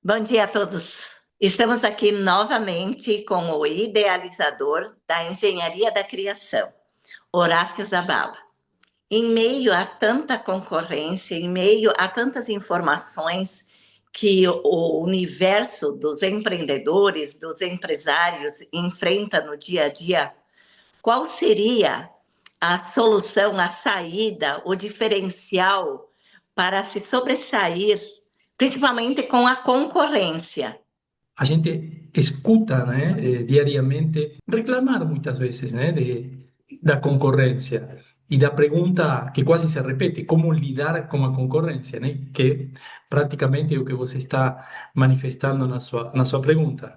Bom dia a todos. Estamos aqui novamente com o idealizador da engenharia da criação, Horácio Zabala. Em meio a tanta concorrência, em meio a tantas informações que o universo dos empreendedores, dos empresários enfrenta no dia a dia, qual seria a solução, a saída, o diferencial para se sobressair, principalmente com a concorrência? A gente escuta, né, diariamente reclamar muitas vezes, né, da concorrência e da pergunta que quase se repete, como lidar com a concorrência, né, que praticamente é o que você está manifestando na sua pergunta.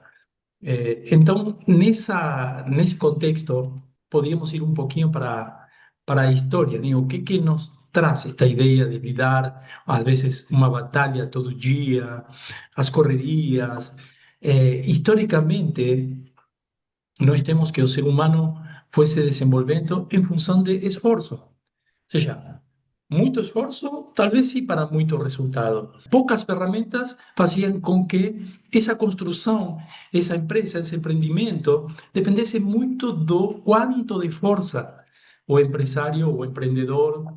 Então, nesse contexto, podíamos ir um pouquinho para a história, né? O que nos traz esta ideia de lidar, às vezes, uma batalha todo dia, as correrias. Historicamente, nós temos que o ser humano foi se desenvolvendo em função de esforço. Ou seja, muito esforço, talvez sim para muito resultado. Poucas ferramentas faziam com que essa construção, essa empresa, esse empreendimento, dependesse muito do quanto de força o empresário, o empreendedor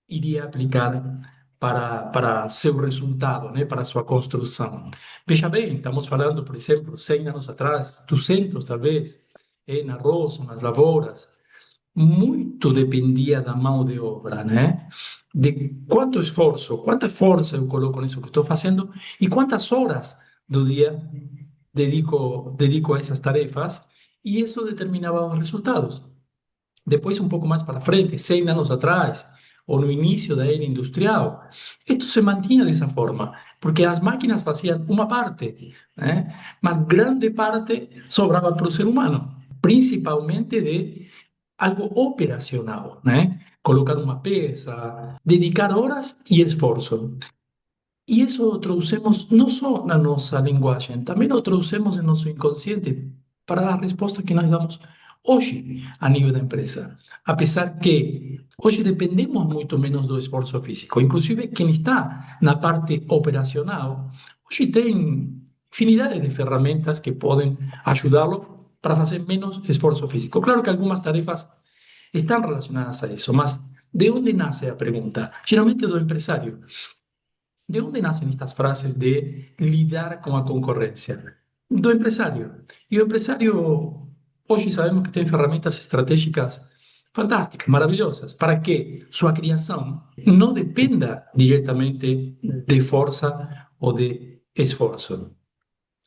iria aplicar para seu resultado, né, para sua construção. Veja bem, estamos falando, por exemplo, 100 anos atrás, 200 talvez, na roça, nas lavouras, muito dependia da mão de obra, né? De quanto esforço, quanta força eu coloco nisso que estou fazendo e quantas horas do dia dedico a essas tarefas, e isso determinava os resultados. Depois, um pouco mais para frente, 100 anos atrás, ou no início da era industrial, isto se mantinha dessa forma, porque as máquinas faziam uma parte, né? Mas grande parte sobrava para o ser humano, principalmente de algo operacional, né? Colocar uma peça, dedicar horas e esforço. E isso o trouxemos não só na nossa linguagem, também o trouxemos em nosso inconsciente para dar a resposta que nós damos hoje a nível da empresa. Apesar que hoje dependemos muito menos do esforço físico. Inclusive, quem está na parte operacional, hoje tem infinidade de ferramentas que podem ajudá-lo para fazer menos esforço físico. Claro que algumas tarefas estão relacionadas a isso, mas de onde nasce a pergunta? Geralmente do empresário. ¿De dónde nacen estas frases de lidar con la concorrencia? Do empresario. Y el empresario, hoy sabemos que tiene herramientas estratégicas fantásticas, maravillosas, para que su creación no dependa directamente de fuerza o de esfuerzo.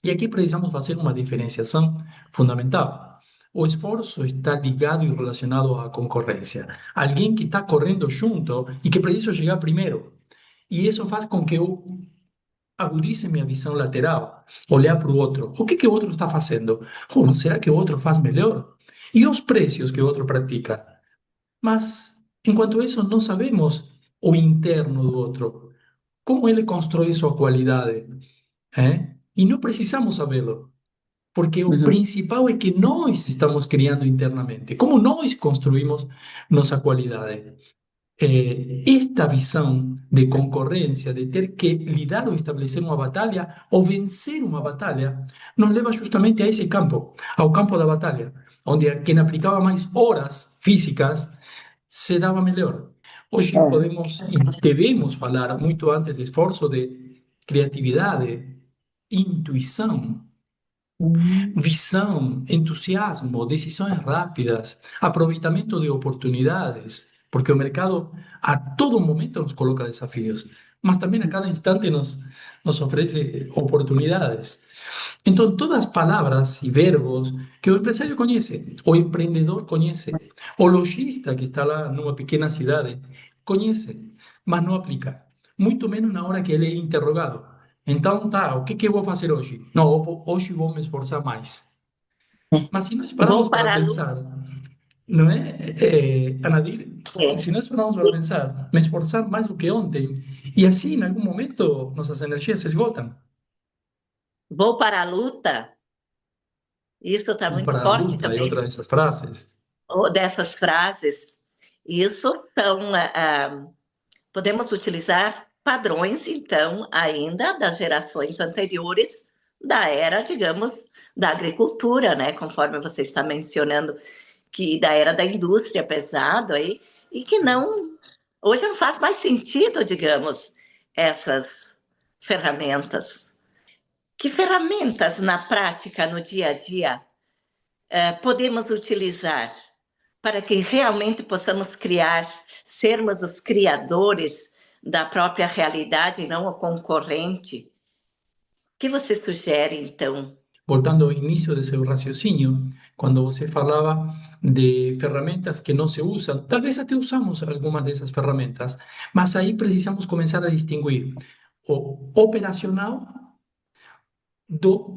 Y aquí precisamos hacer una diferenciación fundamental. O esforço está ligado e relacionado à concorrência. Alguém que está correndo junto e que precisa chegar primeiro. E isso faz com que eu agudize minha visão lateral, olhar para o outro. O que o outro está fazendo? Será que o outro faz melhor? E os preços que o outro pratica? Mas, enquanto isso, não sabemos o interno do outro. Como ele constrói sua qualidade? E não precisamos sabê-lo. Porque o Uhum. principal é que nós estamos criando internamente. Como nós construímos nossa qualidade? Esta visão de concorrência, de ter que lidar ou estabelecer uma batalha ou vencer uma batalha, nos leva justamente a esse campo, ao campo da batalha, onde quem aplicava mais horas físicas se dava melhor. Hoje É. podemos e devemos falar, muito antes de esforço, de criatividade, intuição, Hum. visão, entusiasmo, decisões rápidas, aproveitamento de oportunidades, porque o mercado a todo momento nos coloca desafios, mas também a cada instante nos oferece oportunidades. Então, todas as palavras e verbos que o empresário conhece, o empreendedor conhece, o lojista que está lá numa pequena cidade conhece, mas não aplica, muito menos na hora que ele é interrogado. Então, tá, o que eu vou fazer hoje? Não, hoje vou me esforçar mais. Mas se nós paramos Vou para para a luta. pensar, não é, Anadir? Se nós paramos para pensar, me esforçar mais do que ontem, e assim, em algum momento, nossas energias se esgotam. Vou para a luta. Isso está Vamos muito para a forte luta e também, outras dessas frases. dessas frases. Isso são, podemos utilizar. padrões, então, ainda das gerações anteriores da era, digamos, da agricultura, né? Conforme você está mencionando, que da era da indústria pesado aí, e que não, hoje não faz mais sentido, digamos, essas ferramentas. Que ferramentas na prática, no dia a dia, podemos utilizar para que realmente possamos criar, sermos os criadores da própria realidade e não o concorrente? O que você sugere, então? Voltando ao início de seu raciocínio, quando você falava de ferramentas que não se usam, talvez até usamos algumas dessas ferramentas, mas aí precisamos começar a distinguir o operacional do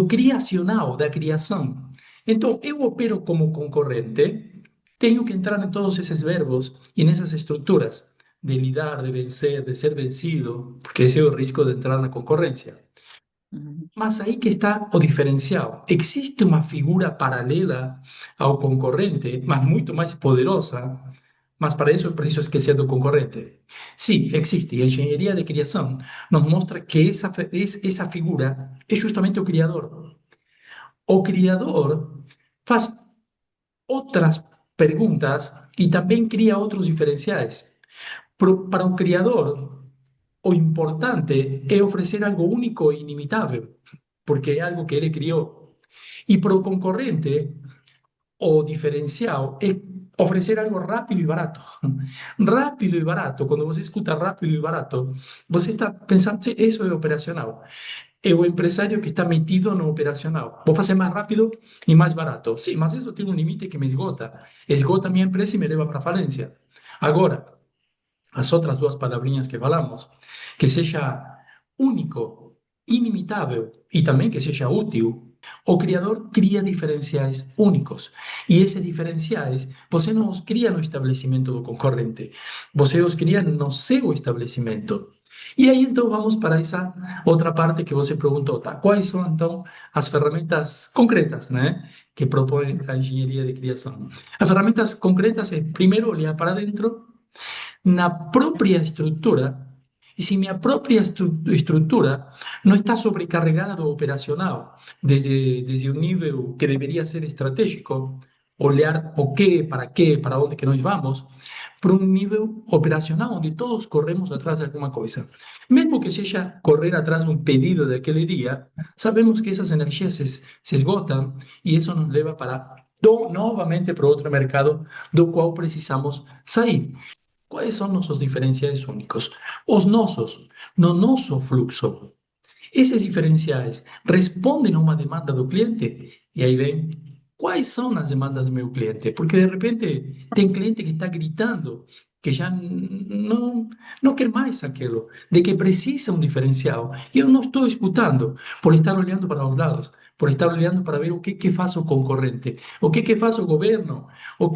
criacional, da criação. Então, eu opero como concorrente, tenho que entrar em todos esses verbos e nessas estruturas de lidar, de vencer, de ser vencido, porque esse é o risco de entrar na concorrência. Mas aí que está o diferencial. Existe uma figura paralela ao concorrente, mas muito mais poderosa, mas para isso é preciso esquecer do concorrente. Sim, existe. E a engenharia de criação nos mostra que essa figura é justamente o criador. O criador faz outras perguntas e também cria outros diferenciais. Para o criador, o importante é oferecer algo único e inimitável, porque é algo que ele criou. E para o concorrente, o diferencial é oferecer algo rápido e barato. Rápido e barato, quando você escuta rápido e barato, você está pensando, isso é operacional. É o empresário que está metido no operacional. Vou fazer mais rápido e mais barato. Sim, mas isso tem um limite que me esgota. Esgota a minha empresa e me leva para a falência. Agora, as outras duas palavrinhas que falamos, que seja único, inimitável e também que seja útil. O criador cria diferenciais únicos. E esses diferenciais você não os cria no estabelecimento do concorrente, você os cria no seu estabelecimento. E aí então vamos para essa outra parte que você perguntou, tá? Quais são então as ferramentas concretas, né, que propõe a engenharia de criação? As ferramentas concretas é primeiro olhar para dentro na própria estrutura. E se minha própria estrutura não está sobrecarregada do operacional, desde um nível que deveria ser estratégico, olhar o que, para onde que nós vamos, para um nível operacional, onde todos corremos atrás de alguma coisa. Mesmo que seja correr atrás de um pedido daquele dia, sabemos que essas energias se esgotam e isso nos leva novamente para outro mercado do qual precisamos sair. Quais são nossos diferenciais únicos? Os nossos, no nosso fluxo. Esses diferenciais respondem a uma demanda do cliente? E aí vem, quais são as demandas do meu cliente? Porque de repente tem cliente que está gritando que já não quer mais aquilo, de que precisa um diferencial. E eu não estou escutando, por estar olhando para os lados, por estar olhando para ver o que faz o concorrente, o que faz o governo,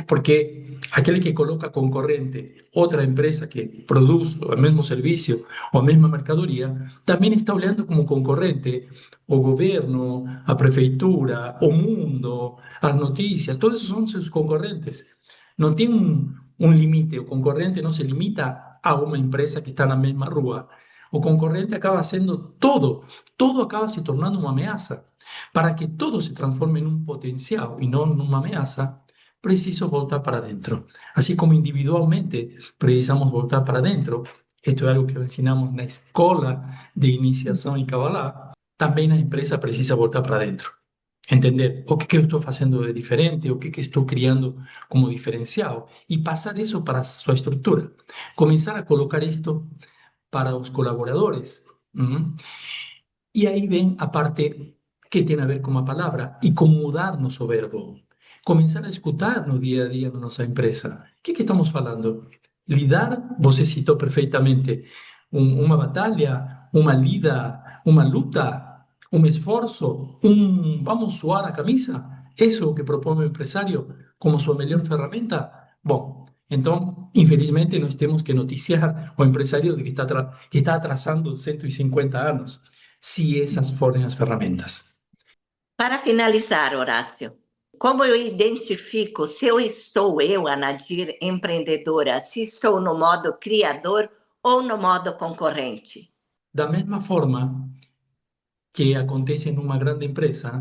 porque aquele que coloca concorrente, outra empresa que produz o mesmo serviço ou a mesma mercadoria, também está olhando como concorrente o governo, a prefeitura, o mundo, as notícias, todos esos são seus concorrentes. Não tem um limite, o concorrente não se limita a uma empresa que está na mesma rua. O concorrente acaba sendo todo acaba se tornando uma ameaça. Para que todo se transforme em um potencial e não numa ameaça, preciso voltar para dentro. Assim como individualmente precisamos voltar para dentro, isto é algo que ensinamos na escola de iniciação em Kabbalah, também a empresa precisa voltar para dentro. Entender o que eu estou fazendo de diferente, o que estou criando como diferencial e passar isso para a sua estrutura. Começar a colocar isto para os colaboradores. E aí vem a parte que tem a ver com a palavra e com mudar nosso verbo. Começar a escutar no dia a dia da nossa empresa. O que estamos falando? Lidar, você citou perfeitamente, uma batalha, uma lida, uma luta, um esforço, vamos suar a camisa? Isso é o que propõe o empresário como sua melhor ferramenta? Bom, então, infelizmente, nós temos que noticiar o empresário de que está atrasando 150 anos se essas forem as ferramentas. Para finalizar, Horácio, como eu identifico se eu estou, eu, a Nadir, empreendedora, se estou no modo criador ou no modo concorrente? Da mesma forma que acontece numa grande empresa,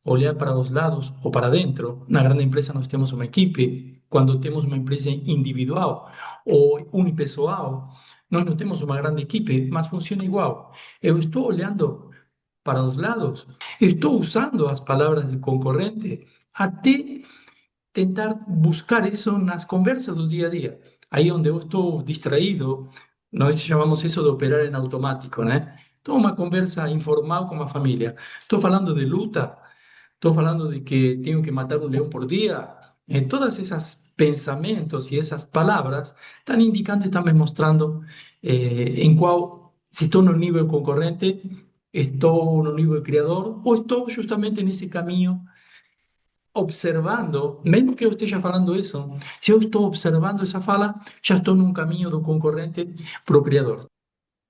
olhar para os lados ou para dentro. Na grande empresa nós temos uma equipe, quando temos uma empresa individual ou unipessoal, nós não temos uma grande equipe, mas funciona igual. Eu estou olhando para os lados, estou usando as palavras do concorrente até tentar buscar isso nas conversas do dia a dia. Aí onde eu estou distraído, nós chamamos isso de operar em automático, né? Estou uma conversa informal com a família. Estou falando de luta, estou falando de que tenho que matar um leão por dia. Todas essas pensamentos e essas palavras estão indicando, estão me mostrando em qual, se estou no nível concorrente, estou no nível criador ou estou justamente nesse caminho observando, mesmo que eu esteja falando isso, se eu estou observando essa fala, já estou num caminho do concorrente para o criador.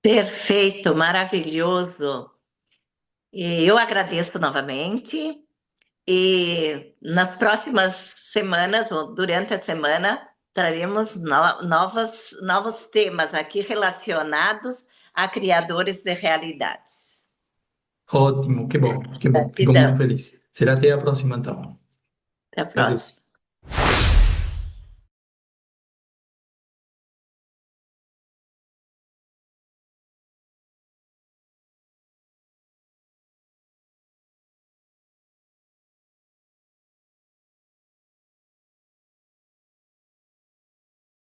Perfeito, maravilhoso. E eu agradeço novamente. E nas próximas semanas, ou durante a semana, traremos novos temas aqui relacionados a criadores de realidades. Ótimo, que bom, que bom. Fico muito Gratidão. feliz. Será até a próxima, então. Até a Adeus. próxima.